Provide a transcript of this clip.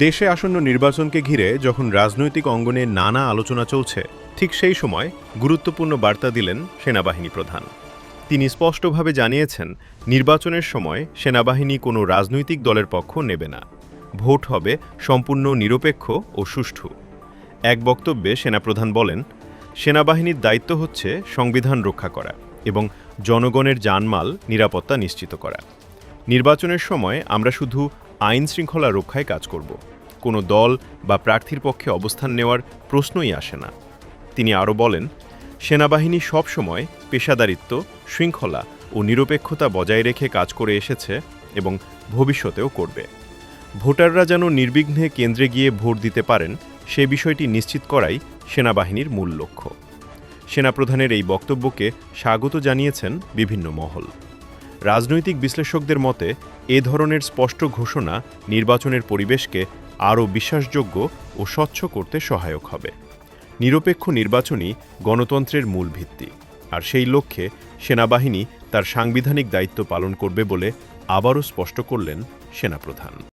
দেশে আসন্ন নির্বাচনকে ঘিরে যখন রাজনৈতিক অঙ্গনে নানা আলোচনা চলছে, ঠিক সেই সময় গুরুত্বপূর্ণ বার্তা দিলেন সেনাবাহিনী প্রধান। তিনি স্পষ্টভাবে জানিয়েছেন, নির্বাচনের সময় সেনাবাহিনী কোনো রাজনৈতিক দলের পক্ষ নেবে না। ভোট হবে সম্পূর্ণ নিরপেক্ষ ও সুষ্ঠু। এক বক্তব্যে সেনাপ্রধান বলেন, সেনাবাহিনীর দায়িত্ব হচ্ছে সংবিধান রক্ষা করা এবং জনগণের জানমাল নিরাপত্তা নিশ্চিত করা। নির্বাচনের সময় আমরা শুধু আইন শৃঙ্খলা রক্ষায় কাজ করব। কোনো দল বা প্রার্থীর পক্ষে অবস্থান নেওয়ার প্রশ্নই আসে না। তিনি আরও বলেন, সেনাবাহিনী সবসময় পেশাদারিত্ব, শৃঙ্খলা ও নিরপেক্ষতা বজায় রেখে কাজ করে এসেছে এবং ভবিষ্যতেও করবে। ভোটাররা যেন নির্বিঘ্নে কেন্দ্রে গিয়ে ভোট দিতে পারেন, সে বিষয়টি নিশ্চিত করাই সেনাবাহিনীর মূল লক্ষ্য। সেনাপ্রধানের এই বক্তব্যকে স্বাগত জানিয়েছেন বিভিন্ন মহল। রাজনৈতিক বিশ্লেষকদের মতে এ ধরনের স্পষ্ট ঘোষণা নির্বাচনের পরিবেশকে আরও বিশ্বাসযোগ্য ও স্বচ্ছ করতে সহায়ক হবে। নিরপেক্ষ নির্বাচনই গণতন্ত্রের মূল ভিত্তি, আর সেই লক্ষ্যে সেনাবাহিনী তার সাংবিধানিক দায়িত্ব পালন করবে বলে আবারও স্পষ্ট করলেন সেনাপ্রধান।